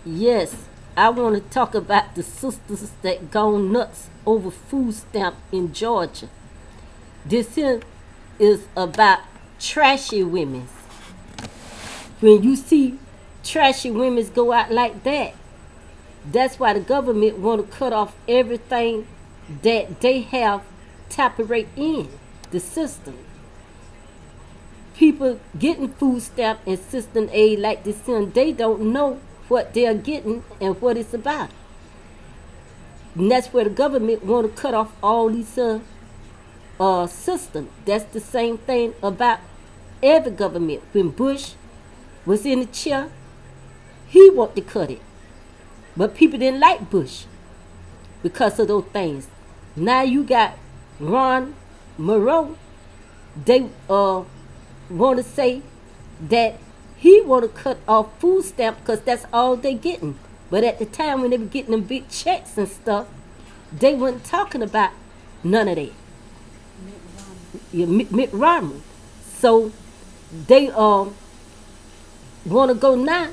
Yes, I want to talk about the sisters that gone nuts over food stamp in Georgia. This here is about trashy women. When you see trashy women go out like that, that's why the government want to cut off everything that they have taperate in the system. People getting food stamp and system aid like this, and they don't know what they're getting and what it's about. And that's where the government want to cut off all these systems. That's the same thing about every government. When Bush was in the chair, he wanted to cut it. But people didn't like Bush because of those things. Now you got Ron Moreau. They want to say that he want to cut off food stamp because that's all they getting. But at the time when they were getting them big checks and stuff, they weren't talking about none of that. Mitt Romney. So they want to go now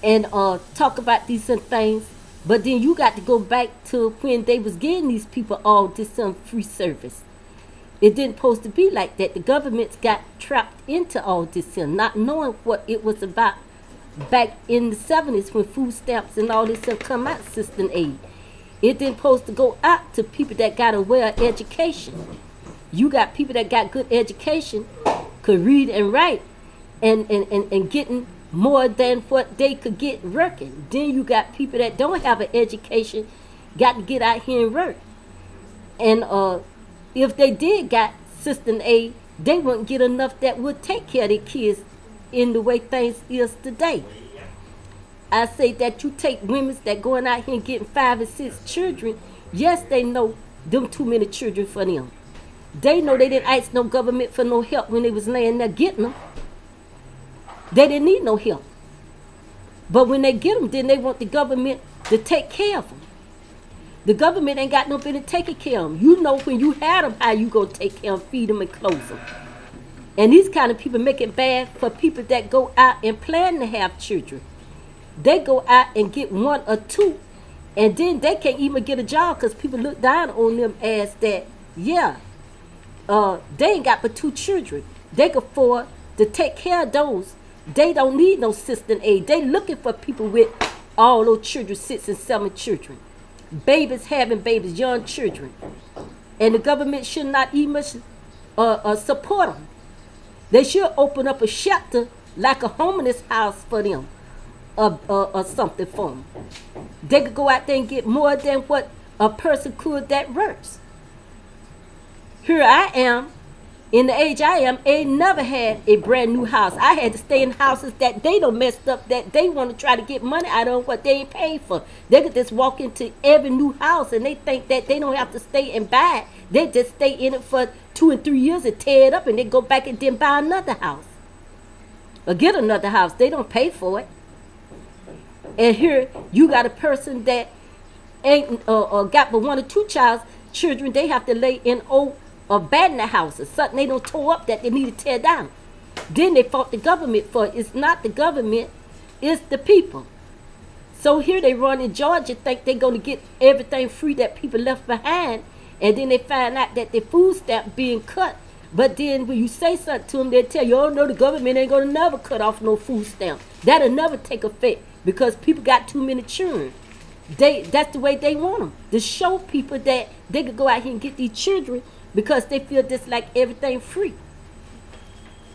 and talk about these things, but then you got to go back to when they was giving these people all this free service. It didn't supposed to be like that. The governments got trapped into all this here, not knowing what it was about back in the 70s when food stamps and all this stuff come out, system aid. It didn't supposed to go out to people that got a well education. You got people that got good education, could read and write, and getting more than what they could get working. Then you got people that don't have an education, got to get out here and work. And if they did got system aid, they wouldn't get enough that would take care of their kids in the way things is today. I say that you take women that going out here and getting 5 and 6 children, yes, they know them too many children for them. They know they didn't ask no government for no help when they was laying there getting them. They didn't need no help. But when they get them, then they want the government to take care of them. The government ain't got nobody taking care of them. You know when you had them, how you gonna take care of them, feed them, and clothe them. And these kind of people make it bad for people that go out and plan to have children. They go out and get 1 or 2, and then they can't even get a job because people look down on them as that, yeah, they ain't got but 2 children. They can afford to take care of those. They don't need no system aid. They looking for people with all those children, 6 and 7 children. Babies having babies, young children. And the government should not even support them. They should open up a shelter like a homeless house for them or something for them. They could go out there and get more than what a person could that works. Here I am, in the age I am, ain't never had a brand new house. I had to stay in houses that they done messed up, that they want to try to get money out of what they ain't paid for. They could just walk into every new house and they think that they don't have to stay and buy it. They just stay in it for 2 and 3 years and tear it up and they go back and then buy another house. Or get another house. They don't pay for it. And here you got a person that ain't got but 1 or 2 children. They have to lay in old abandoned houses, something they don't tore up that they need to tear down. Then they fought the government for it. It's not the government, it's the people. So here they run in Georgia, think they're going to get everything free that people left behind, and then they find out that their food stamp being cut. But then when you say something to them, they tell you, oh no, the government ain't going to never cut off no food stamp. That'll never take effect because people got too many children. That's the way they want them, to show people that they could go out here and get these children because they feel just like everything free.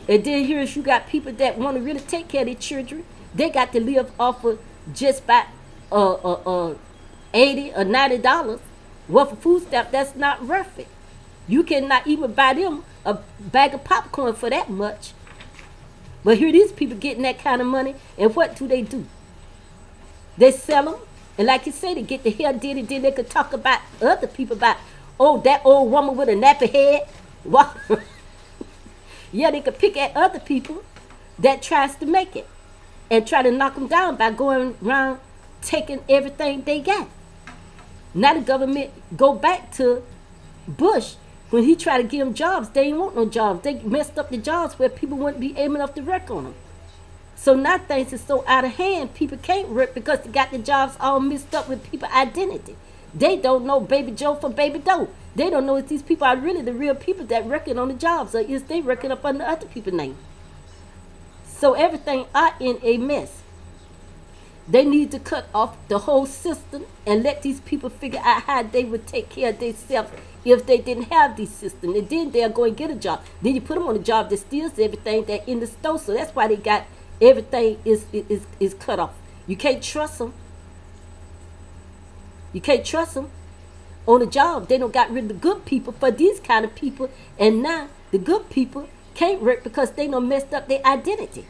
And then here you got people that want to really take care of their children. They got to live off of just about $80 or $90 worth of food stamp. That's not worth it. You cannot even buy them a bag of popcorn for that much. But here these people getting that kind of money, and what do? They sell them, and like you say, they get the hair did it, then they could talk about other people about, oh, that old woman with a nappy head. What? Yeah, they could pick at other people that tries to make it and try to knock them down by going around taking everything they got. Now the government go back to Bush. When he tried to give them jobs, they didn't want no jobs. They messed up the jobs where people wouldn't be able enough to work on them. So now things is so out of hand, people can't work because they got the jobs all mixed up with people identity. They don't know Baby Joe from Baby Doe. They don't know if these people are really the real people that working on the jobs, or is they working up under other people's name. So everything are in a mess. They need to cut off the whole system and let these people figure out how they would take care of themselves if they didn't have these systems. And then they'll go and get a job. Then you put them on a job that steals everything that in the store. So that's why they got everything is cut off. You can't trust them. You can't trust them on a job. They don't got rid of the good people for these kind of people. And now the good people can't work because they done messed up their identity.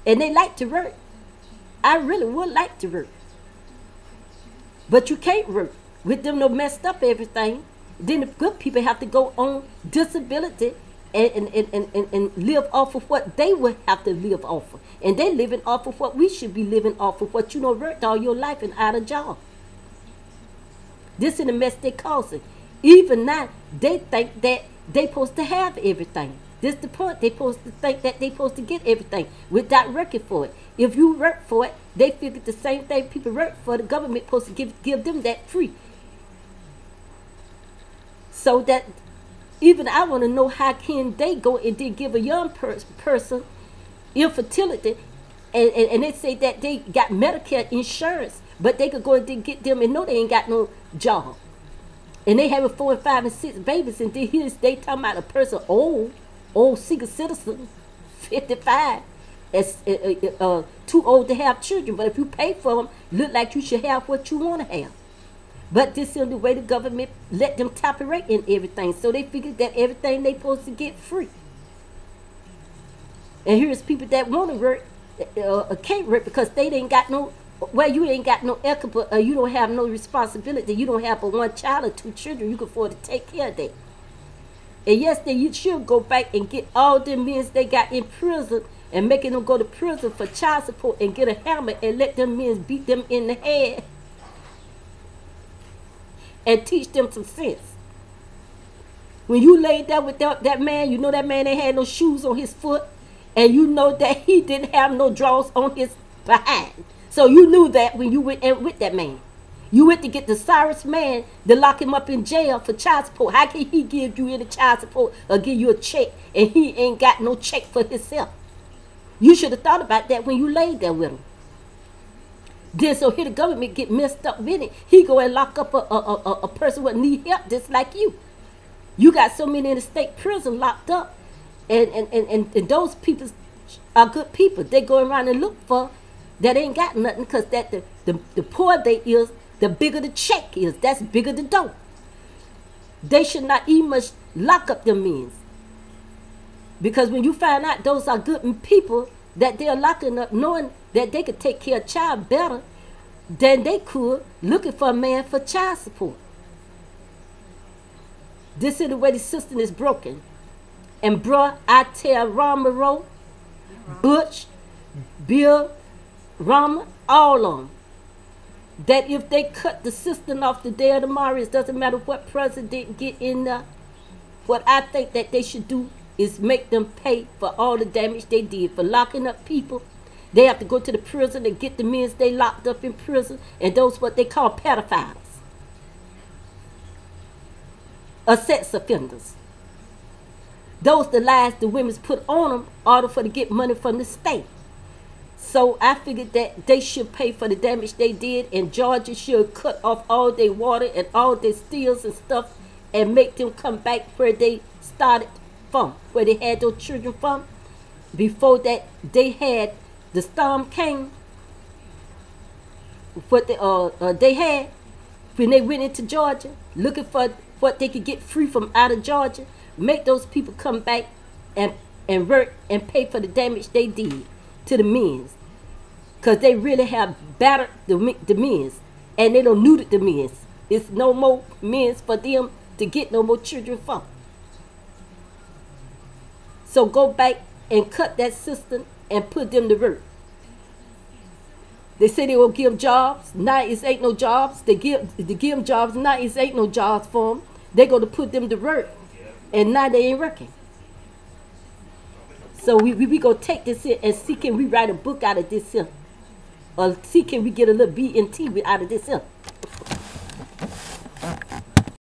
And they like to work. I really would like to work. But you can't work. With them no messed up everything. Then the good people have to go on disability and live off of what they would have to live off of. And they living off of what we should be living off of, what you know worked all your life and out of job. This is the mess they causing. Even now, they think that they supposed to have everything. This is the point. They supposed to think that they supposed to get everything without working for it. If you work for it, they figure the same thing people work for. The government supposed to give them that free. So that even I want to know how can they go and then give a young person infertility, and they say that they got Medicare insurance, but they could go and then get them and know they ain't got no job. And they having 4 and 5 and 6 babies, and then here they talking about a person old senior citizen, 55, as too old to have children. But if you pay for them, look like you should have what you want to have. But this is the way the government let them operate in everything. So they figured that everything they supposed to get free. And here's people that want to work, can't work because they ain't got no, well, you ain't got no equity, you don't have no responsibility. You don't have but 1 child or 2 children. You can afford to take care of that. And yes, you should go back and get all the men they got in prison and making them go to prison for child support and get a hammer and let them men beat them in the head and teach them some sense. When you laid there with that man, you know that man ain't had no shoes on his foot, and you know that he didn't have no drawers on his behind. So you knew that when you went with that man. You went to get the sorriest man to lock him up in jail for child support. How can he give you any child support or give you a check and he ain't got no check for himself? You should have thought about that when you laid there with him. Then so here the government get messed up with it. He go and lock up a person who need help just like you. You got so many in the state prison locked up, and those people are good people. They go around and look for that ain't got nothing, because that the poor they is, the bigger the check is. That's bigger the dough. They should not even much lock up them men, because when you find out those are good people that they're locking up, knowing that they could take care of child better than they could looking for a man for child support. This is the way the system is broken. And bruh, I tell Romero, Butch, Bill, Rama, all of them, that if they cut the system off the day of tomorrow, it doesn't matter what president get in there. What I think that they should do is make them pay for all the damage they did for locking up people. They have to go to the prison and get the men they locked up in prison, and those what they call pedophiles, or sex offenders. Those the lies the women's put on them in order for to get money from the state. So I figured that they should pay for the damage they did, and Georgia should cut off all their water and all their steels and stuff and make them come back where they started from, where they had those children from. Before that, they had the storm came. What they had when they went into Georgia, looking for what they could get free from out of Georgia, make those people come back and work and pay for the damage they did to the men, because they really have battered the men, and they don't neuter the men. It's no more men for them to get no more children from. So go back and cut that system and put them to work. They say they will give them jobs. Now it ain't no jobs. They give them jobs. Now it ain't no jobs for them. They go to put them to work, and now they ain't working. So we go take this here and see can we write a book out of this here, or see can we get a little B and T out of this here.